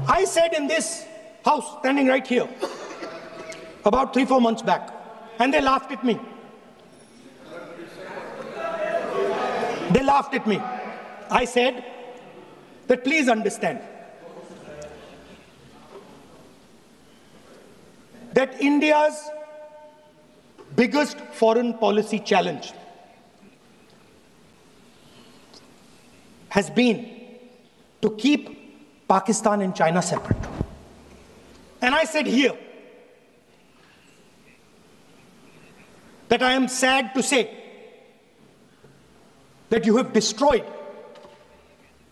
I said in this house, standing right here, about 3-4 months back, and they laughed at me. They laughed at me. I said that please understand that India's biggest foreign policy challenge has been to keep Pakistan and China separate. And I said here that I am sad to say that you have destroyed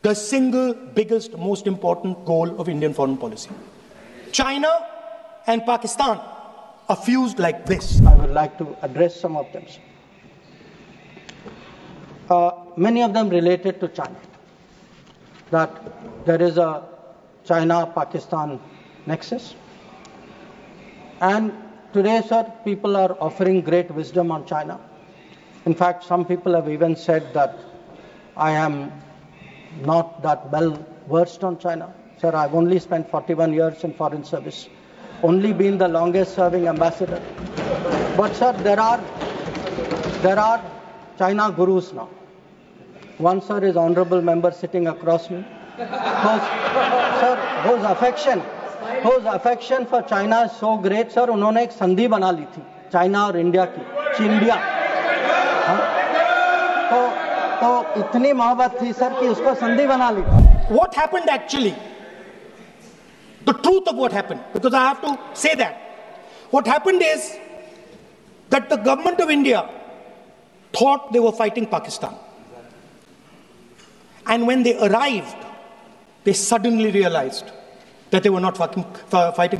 the single biggest, most important goal of Indian foreign policy. China and Pakistan are fused like this. I would like to address some of them. Many of them related to China. That there is a China-Pakistan nexus. And today, sir, people are offering great wisdom on China. In fact, some people have even said that I am not that well versed on China. Sir, I've only spent 41 years in foreign service, only been the longest serving ambassador. But sir, there are China gurus now. One, sir, is honorable member sitting across me, whose affection for China is so great, sir, उन्होंने एक संधि बना ली थी China और India की, चिंडिया। तो इतनी मोहब्बत थी सर कि उसको संधि बना ली। What happened actually? The truth of what happened, because I have to say that. What happened is that the government of India thought they were fighting Pakistan. And when they arrived, they suddenly realized that they were not fighting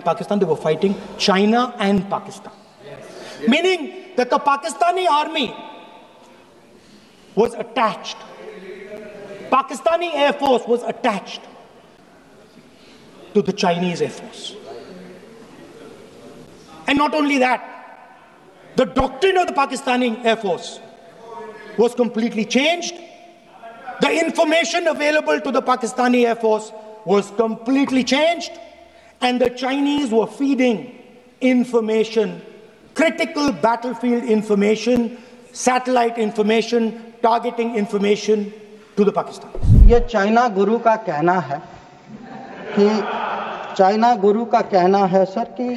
Pakistan, they were fighting China and Pakistan. Yes. Meaning that the Pakistani army was attached. Pakistani Air Force was attached to the Chinese Air Force. And not only that, the doctrine of the Pakistani Air Force was completely changed. The information available to the Pakistani Air Force was completely changed, and the Chinese were feeding information, critical battlefield information, satellite information, targeting information to the Pakistanis. ये China गुरु का कहना है sir कि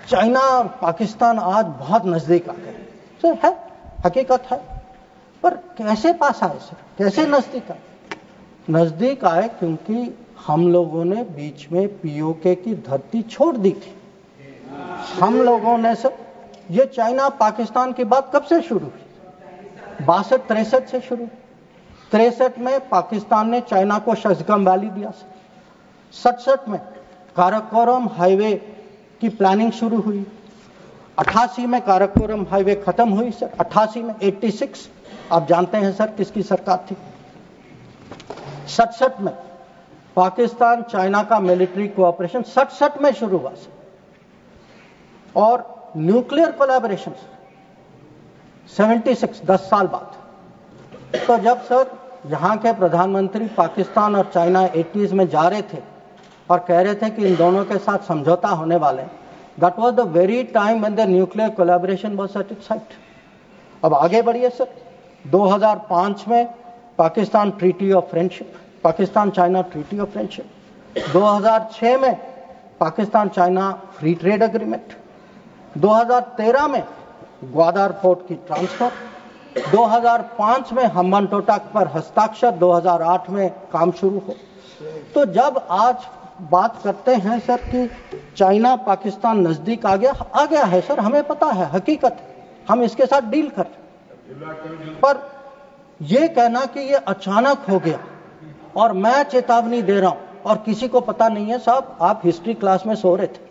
China और पाकिस्तान आज बहुत नजदीक आ गए। सर है, हकीकत है, पर कैसे पास आए सर, कैसे नजदीक आए? नजदीक आए क्योंकि हम लोगों ने बीच में पीओके की धरती छोड़ दी थी। हम लोगों ने सर, ये चाइना पाकिस्तान की बात कब से शुरू हुई? 62-63 से शुरू। 63 में पाकिस्तान ने चाइना को शजगम वैली दिया सर। 67 में काराकोरम हाईवे की प्लानिंग शुरू हुई। 88 में काराकोरम हाईवे खत्म हुई सर। 88 में 86 आप जानते हैं सर किसकी सरकार थी। 67 में पाकिस्तान चाइना का मिलिट्री कोऑपरेशन 67 में शुरू हुआ सर। और न्यूक्लियर कोलैबोरेशन 76, 10 साल बाद। तो जब सर यहाँ के प्रधानमंत्री पाकिस्तान और चाइना 80s में जा रहे थे और कह रहे थे कि इन दोनों के साथ समझौता होने वाले, that was the very time when the nuclear collaboration was at its height. अब आगे बढ़िए सर, 2005 में Pakistan treaty of friendship, Pakistan China treaty of friendship. 2006 में Pakistan China free trade agreement. 2013 में ग्वादर पोर्ट की ट्रांसफर। 2005 में हम्बनटोटा पर हस्ताक्षर। 2008 में काम शुरू हो। तो जब आज बात करते हैं सर कि चाइना पाकिस्तान नजदीक आ गया है सर, हमें पता है, हकीकत है, हम इसके साथ डील कर रहे। पर यह कहना कि ये अचानक हो गया और मैं चेतावनी दे रहा हूं और किसी को पता नहीं है, साहब आप हिस्ट्री क्लास में सो रहे थे।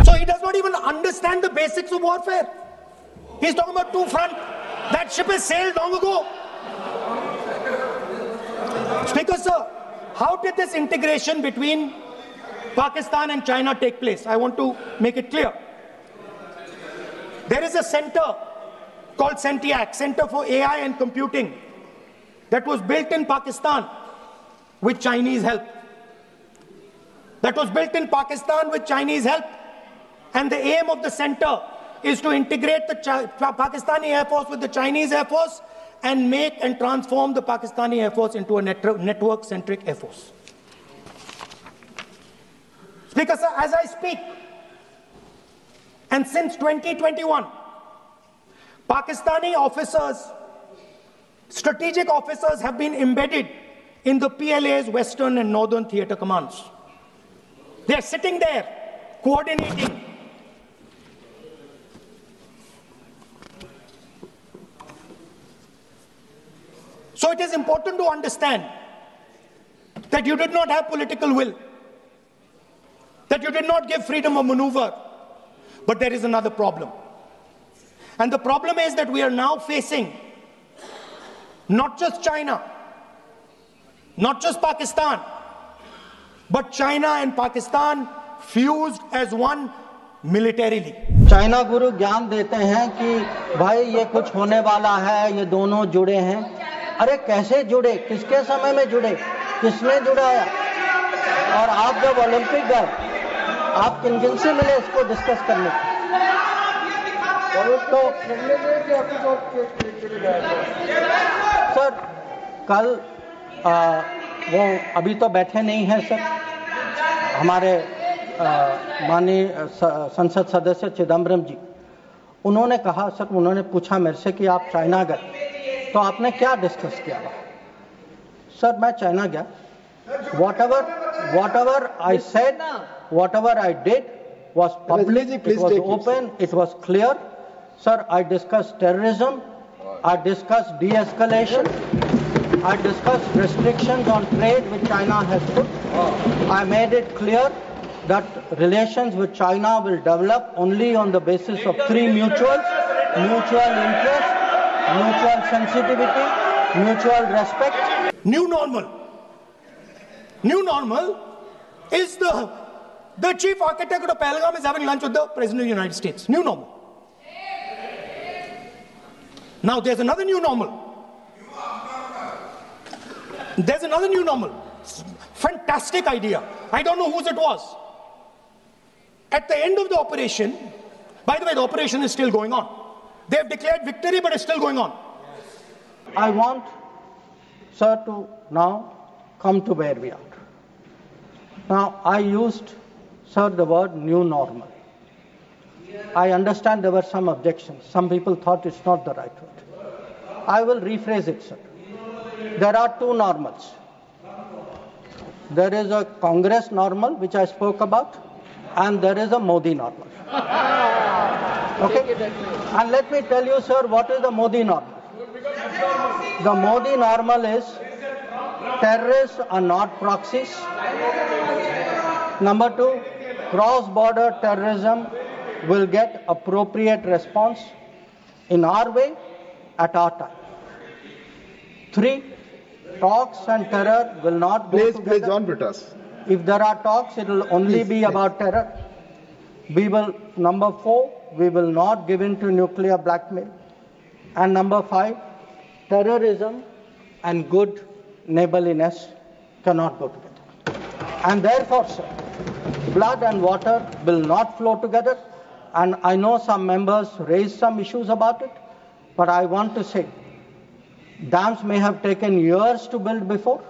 So he does not even understand the basics of warfare. He's talking about two front. That ship has sailed long ago. Speaker sir, how did this integration between Pakistan and China take place? I want to make it clear. There is a center called CENTIAC, Center for AI and Computing, that was built in Pakistan with Chinese help. that was built in Pakistan with Chinese help. And the aim of the center is to integrate the Pakistani Air Force with the Chinese Air Force and make and transform the Pakistani Air Force into a network-centric Air Force. Speaker, sir, as I speak, and since 2021, Pakistani officers, strategic officers have been embedded in the PLA's Western and Northern Theatre Commands. They are sitting there, coordinating. So it is important to understand that you did not have political will, that you did not give freedom of maneuver, but there is another problem. And the problem is that we are now facing not just China, not just Pakistan, but China and Pakistan fused as one militarily. China गुरु ज्ञान देते हैं कि भाई ये कुछ होने वाला है, ये दोनों जुड़े हैं। अरे कैसे जुड़े, किसके समय में जुड़े, किसने जुड़ाया? और आप जब ओलंपिक गए, आप किन किन से मिले इसको डिस्कस करने? तो सर कल वो अभी तो बैठे नहीं हैं सर, हमारे माननीय संसद सदस्य चिदम्बरम जी, उन्होंने कहा सर, उन्होंने पूछा मेरे से कि आप चाइना गए तो आपने क्या डिस्कस किया? सर मैं चाइना गया, whatever I said, whatever I did was public, it was open, it was clear. Sir, I discussed terrorism, I discussed de-escalation, I discussed restrictions on trade which China has put. I made it clear that relations with China will develop only on the basis of three mutuals: mutual interest, mutual sensitivity, mutual respect. New normal. New normal is the chief architect of Pahalgam is having lunch with the President of the United States. New normal. Now there's another new normal. There's another new normal. Fantastic idea. I don't know whose it was. At the end of the operation, by the way, the operation is still going on. They have declared victory, but it's still going on. I want, sir, to now come to where we are. Now, I used, sir, the word new normal. I understand there were some objections. Some people thought it's not the right word. I will rephrase it, sir. There are two normals. There is a Congress normal, which I spoke about, and there is a Modi normal. Okay? And let me tell you, sir, what is the Modi normal? The Modi normal is terrorists are not proxies. Number two, cross-border terrorism will get appropriate response in our way at our time. Three, talks and terror will not go together. Please, John Britas. If there are talks, it will only be about terror. We will, number four, we will not give in to nuclear blackmail. And number five, terrorism and good neighborliness cannot go together. And therefore, sir, blood and water will not flow together. And I know some members raised some issues about it, but I want to say, dams may have taken years to build before.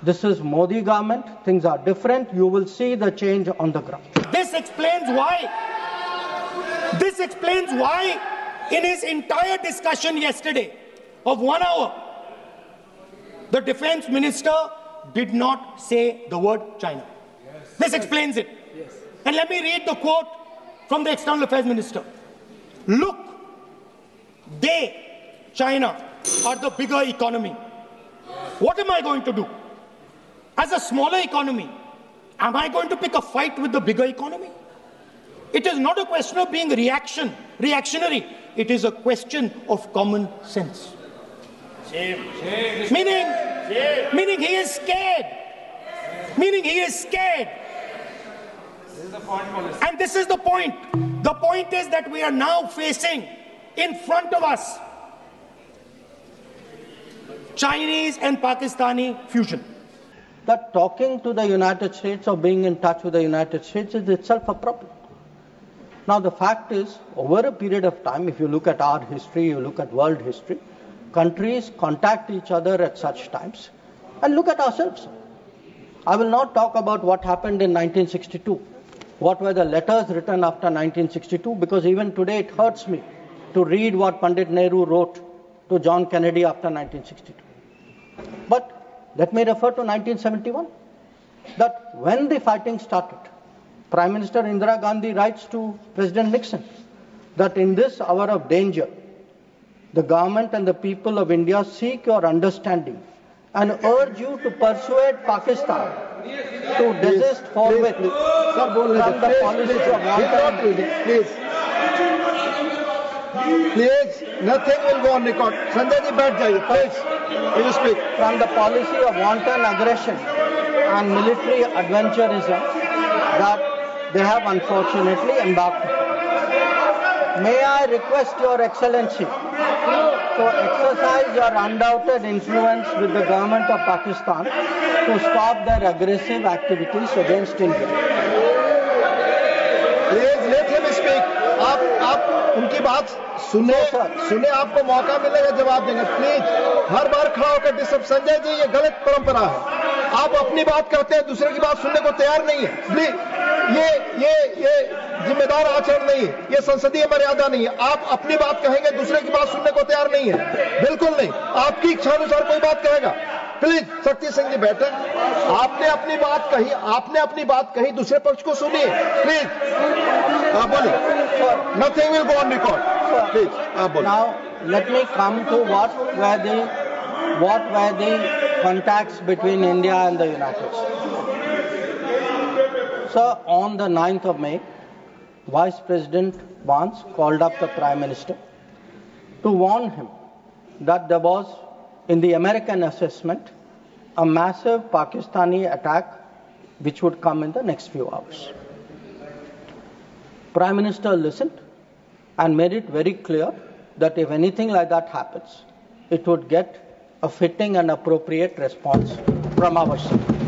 This is Modi government. Things are different. You will see the change on the ground. This explains why in his entire discussion yesterday of 1 hour, the defense minister did not say the word China. Yes. This explains it. Yes. And let me read the quote from the external affairs minister. Look, China, are the bigger economy. What am I going to do? As a smaller economy, am I going to pick a fight with the bigger economy? It is not a question of being reactionary. It is a question of common sense. Meaning he is scared. Meaning he is scared. And this is the point. The point is that we are now facing in front of us Chinese and Pakistani fusion. that talking to the United States or being in touch with the United States is itself a problem. Now the fact is, over a period of time, if you look at our history, you look at world history, countries contact each other at such times. And look at ourselves. I will not talk about what happened in 1962. What were the letters written after 1962? Because even today it hurts me to read what Pandit Nehru wrote to John Kennedy after 1962. But let me refer to 1971. That when the fighting started, Prime Minister Indira Gandhi writes to President Nixon that in this hour of danger, the government and the people of India seek your understanding and urge you to persuade Pakistan to desist forthwith from the policy of Please, nothing will go on record. Sanjay ji, baith jaiye, please. You speak. From the policy of wanton aggression and military adventurism that they have unfortunately embarked upon. May I request Your Excellency to exercise your undoubted influence with the government of Pakistan to stop their aggressive activities against India. Please let him speak. आप उनकी बात सुने आपको मौका मिलेगा जवाब देंगे. Please हर बार खड़ा होकर डिस्टर्ब. संजय जी, ये गलत परंपरा है. आप अपनी बात करते हैं, दूसरे की बात सुनने को तैयार नहीं है. प्लीज ये जिम्मेदार आचरण नहीं है. ये संसदीय मर्यादा नहीं है. आप अपनी बात कहेंगे, दूसरे की बात सुनने को तैयार नहीं है. बिल्कुल नहीं. आपकी इच्छा अनुसार कोई बात कहेगा. प्लीज शक्ति सिंह जी बैठे. आपने अपनी बात कही, दूसरे पक्ष को सुनिए. प्लीज आप बोलिए. Nothing will go on record. Please, now let me come to what were the contacts between India and the United States. So on the 9th of May, Vice President Vance called up the Prime Minister to warn him that there was, in the American assessment, a massive Pakistani attack which would come in the next few hours. Prime Minister listened and made it very clear that if anything like that happens, it would get a fitting and appropriate response from our side.